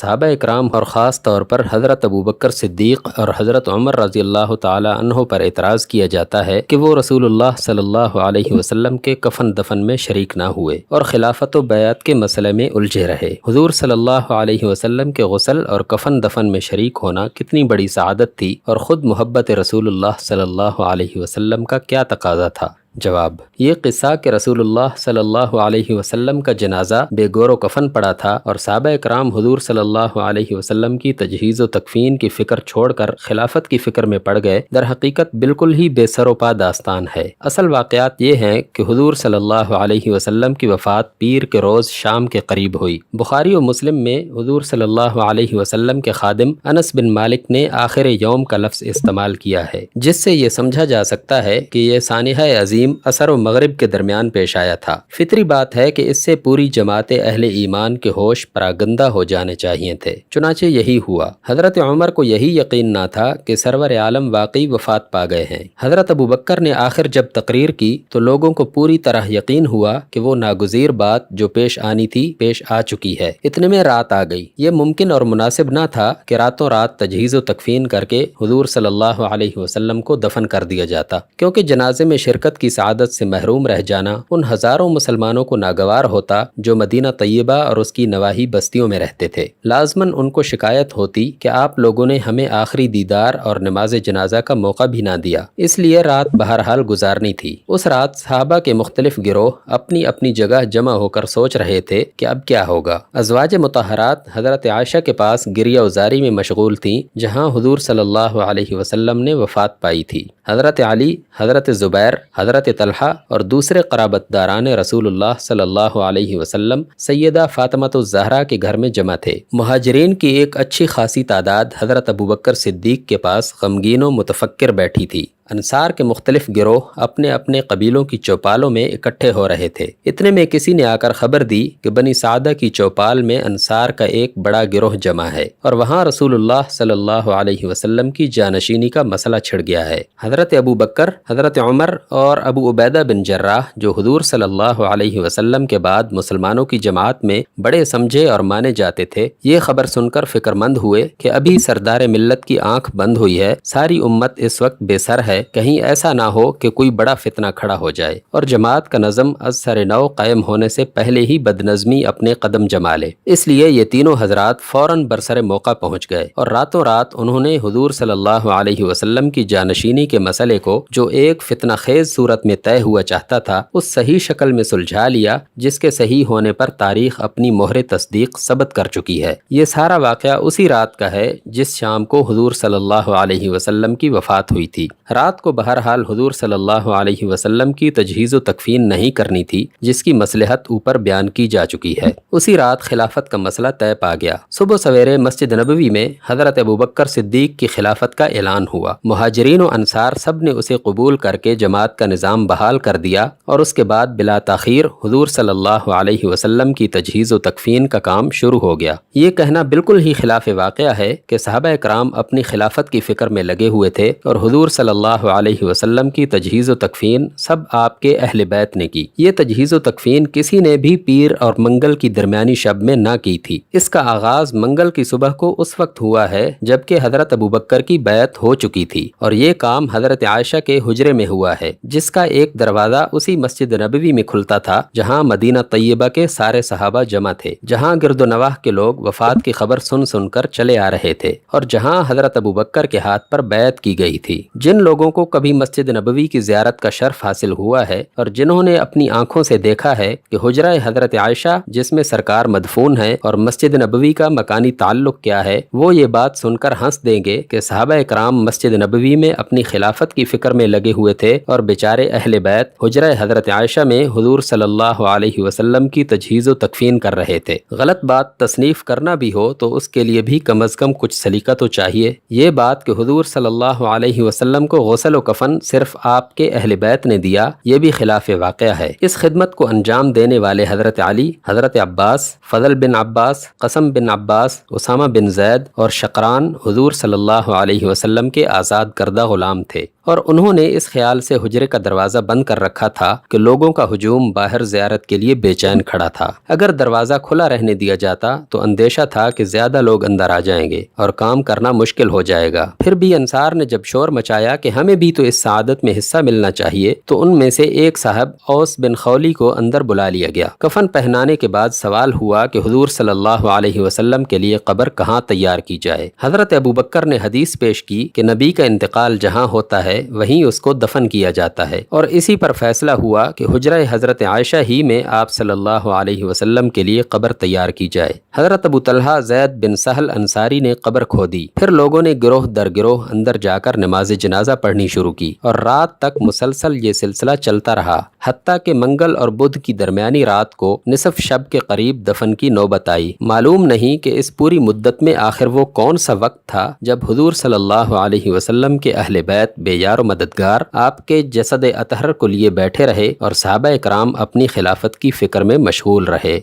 صحابہ اکرام اور خاص طور پر حضرت ابوبکر صدیق اور حضرت عمر رضی اللہ تعالی عنہ پر اعتراض کیا جاتا ہے کہ وہ رسول اللہ صلی اللہ علیہ وسلم کے کفن دفن میں شریک نہ ہوئے اور خلافت و بیعت کے مسئلے میں الجھے رہے۔ حضور صلی اللہ علیہ وسلم کے غسل اور کفن دفن میں شریک ہونا کتنی بڑی سعادت تھی اور خود محبت رسول اللہ صلی اللہ علیہ وسلم کا کیا تقاضا تھا؟ جواب: یہ قصہ کہ رسول اللہ صلی اللہ علیہ وسلم کا جنازہ بے گور و کفن پڑا تھا اور صحابہ اکرام حضور صلی اللہ علیہ وسلم کی تجہیز و تکفین کی فکر چھوڑ کر خلافت کی فکر میں پڑ گئے، در حقیقت بالکل ہی بے سر و پا داستان ہے۔ اصل واقعات یہ ہیں کہ حضور صلی اللہ علیہ وسلم کی وفات پیر کے روز شام کے قریب ہوئی۔ بخاری و مسلم میں حضور صلی اللہ علیہ وسلم کے خادم انس بن مالک نے آخر یوم کا لفظ استعمال کیا ہے، جس سے یہ سمجھا جا سکتا ہے کہ یہ سانحہ عظیم عصر و مغرب کے درمیان پیش آیا تھا۔ فطری بات ہے کہ اس سے پوری جماعت اہل ایمان کے ہوش پراگندہ ہو جانے چاہیے تھے، چنانچہ یہی ہوا۔ حضرت عمر کو یہی یقین نہ تھا کہ سرور عالم واقعی وفات پا گئے ہیں۔ حضرت ابوبکر نے آخر جب تقریر کی تو لوگوں کو پوری طرح یقین ہوا کہ وہ ناگزیر بات جو پیش آنی تھی پیش آ چکی ہے۔ اتنے میں رات آ گئی۔ یہ ممکن اور مناسب نہ تھا کہ راتوں رات تجہیز و تکفین کر کے حضور صلی اللہ علیہ وسلم کو دفن کر دیا جاتا، کیونکہ جنازے میں شرکت کی سعادت سے محروم رہ جانا ان ہزاروں مسلمانوں کو ناگوار ہوتا جو مدینہ طیبہ اور اس کی نواحی بستیوں میں رہتے تھے۔ لازماً ان کو شکایت ہوتی کہ آپ لوگوں نے ہمیں آخری دیدار اور نماز جنازہ کا موقع بھی نہ دیا، اس لیے رات بہرحال گزارنی تھی۔ اس رات صحابہ کے مختلف گروہ اپنی اپنی جگہ جمع ہو کر سوچ رہے تھے کہ اب کیا ہوگا۔ ازواج مطہرات حضرت عائشہ کے پاس گریہ وزاری میں مشغول تھیں، جہاں حضور صلی اللہ علیہ وسلم نے وفات پائی تھی۔ حضرت علی، حضرت زبیر، حضرت طلحہ اور دوسرے قرابت داران رسول اللہ صلی اللہ علیہ وسلم سیدہ فاطمۃ الزہرا کے گھر میں جمع تھے۔ مہاجرین کی ایک اچھی خاصی تعداد حضرت ابوبکر صدیق کے پاس غمگین و متفکر بیٹھی تھی۔ انصار کے مختلف گروہ اپنے اپنے قبیلوں کی چوپالوں میں اکٹھے ہو رہے تھے۔ اتنے میں کسی نے آ کر خبر دی کہ بنی سعدہ کی چوپال میں انصار کا ایک بڑا گروہ جمع ہے اور وہاں رسول اللہ صلی اللہ علیہ وسلم کی جانشینی کا مسئلہ چھڑ گیا ہے۔ حضرت ابوبکر، حضرت عمر اور ابو عبیدہ بن جراح، جو حضور صلی اللہ علیہ وسلم کے بعد مسلمانوں کی جماعت میں بڑے سمجھے اور مانے جاتے تھے، یہ خبر سن کر فکر مند ہوئے کہ ابھی سردار ملت کی آنکھ بند ہوئی ہے، ساری امت اس وقت بے سر ہے، کہیں ایسا نہ ہو کہ کوئی بڑا فتنہ کھڑا ہو جائے اور جماعت کا نظم از سر نو قائم ہونے سے پہلے ہی بدنظمی اپنے قدم جما لے۔ اس لیے یہ تینوں حضرات فوراً برسر موقع پہنچ گئے اور راتوں رات انہوں نے حضور صلی اللہ علیہ وسلم کی جانشینی کے مسئلے کو، جو ایک فتنہ خیز صورت میں طے ہوا چاہتا تھا، اس صحیح شکل میں سلجھا لیا جس کے صحیح ہونے پر تاریخ اپنی مہر تصدیق ثبت کر چکی ہے۔ یہ سارا واقعہ اسی رات کا ہے جس شام کو حضور صلی اللہ علیہ وسلم کی وفات ہوئی تھی۔ رات کو بہرحال حضور صلی اللہ علیہ وسلم کی تجہیز و تکفین نہیں کرنی تھی، جس کی مصلحت اوپر بیان کی جا چکی ہے۔ اسی رات خلافت کا مسئلہ طے پا گیا۔ صبح سویرے مسجد نبوی میں حضرت ابوبکر صدیق کی خلافت کا اعلان ہوا۔ مہاجرین و انصار سب نے اسے قبول کر کے جماعت کا نظام بحال کر دیا اور اس کے بعد بلا تاخیر حضور صلی اللہ علیہ وسلم کی تجہیز و تکفین کا کام شروع ہو گیا۔ یہ کہنا بالکل ہی خلاف واقعہ ہے کہ صحابہ اکرام اپنی خلافت کی فکر میں لگے ہوئے تھے اور حضور صلی اللہ علیہ وسلم کی تجہیز و تکفین سب آپ کے اہل بیت نے کی۔ یہ تجہیز و تکفین کسی نے بھی پیر اور منگل کی درمیانی شب میں نہ کی تھی۔ اس کا آغاز منگل کی صبح کو اس وقت ہوا ہے جبکہ حضرت ابوبکر کی بیعت ہو چکی تھی اور یہ کام حضرت عائشہ کے حجرے میں ہوا ہے، جس کا ایک دروازہ اسی مسجد نبوی میں کھلتا تھا جہاں مدینہ طیبہ کے سارے صحابہ جمع تھے، جہاں گرد و نواح کے لوگ وفات کی خبر سن سن کر چلے آ رہے تھے اور جہاں حضرت ابوبکر کے ہاتھ پر بیعت کی گئی تھی۔ جن لوگوں کو کبھی مسجد نبوی کی زیارت کا شرف حاصل ہوا ہے اور جنہوں نے اپنی آنکھوں سے دیکھا ہے کہ حجرہ حضرت عائشہ جس میں سرکار مدفون ہے اور مسجد نبوی کا مکانی تعلق کیا ہے، وہ یہ بات سن کر ہنس دیں گے کہ صحابہ اکرام مسجد نبوی میں اپنی خلافت کی فکر میں لگے ہوئے تھے اور بیچارے اہل بیت حجرہ حضرت عائشہ میں حضور صلی اللہ علیہ وسلم کی تجہیز و تکفین کر رہے تھے۔ غلط بات تصنیف کرنا بھی ہو تو اس کے لیے بھی کم از کم کچھ سلیقہ تو چاہیے۔ یہ بات کہ حضور صلی اللہ علیہ وسلم کو غسل و کفن صرف آپ کے اہل بیت نے دیا، یہ بھی خلاف واقعہ ہے۔ اس خدمت کو انجام دینے والے حضرت علی، حضرت عباس، فضل بن عباس، قسم بن عباس، اسامہ بن زید اور شقران حضور صلی اللہ علیہ وسلم کے آزاد کردہ غلام تھے۔ اور انہوں نے اس خیال سے حجرے کا دروازہ بند کر رکھا تھا کہ لوگوں کا ہجوم باہر زیارت کے لیے بے چین کھڑا تھا۔ اگر دروازہ کھلا رہنے دیا جاتا تو اندیشہ تھا کہ زیادہ لوگ اندر آ جائیں گے اور کام کرنا مشکل ہو جائے گا۔ پھر بھی انصار نے جب شور مچایا کہ ہمیں بھی تو اس سعادت میں حصہ ملنا چاہیے، تو ان میں سے ایک صاحب اوس بن خولی کو اندر بلا لیا گیا۔ کفن پہنانے کے بعد سوال ہوا کہ حضور صلی اللہ علیہ وسلم کے لیے قبر کہاں تیار کی جائے۔ حضرت ابوبکر نے حدیث پیش کی کہ نبی کا انتقال جہاں ہوتا ہے وہیں اس کو دفن کیا جاتا ہے، اور اسی پر فیصلہ ہوا کہ حجرہ حضرت عائشہ ہی میں آپ صلی اللہ علیہ وسلم کے لیے قبر تیار کی جائے۔ حضرت ابو طلحہ زید بن سہل انصاری نے قبر کھودی، پھر لوگوں نے گروہ در گروہ اندر جا کر نماز جنازہ پڑھنی شروع کی، اور رات تک مسلسل یہ سلسلہ چلتا رہا، حتیٰ کہ منگل اور بدھ کی درمیانی رات کو نصف شب کے قریب دفن کی نوبت آئی۔ معلوم نہیں کہ اس پوری مدت میں آخر وہ کون سا وقت تھا جب حضور صلی اللہ علیہ وسلم کے اہل بیت بے یار و مددگار آپ کے جسد اطہر کو لیے بیٹھے رہے اور صحابہ کرام اپنی خلافت کی فکر میں مشغول رہے۔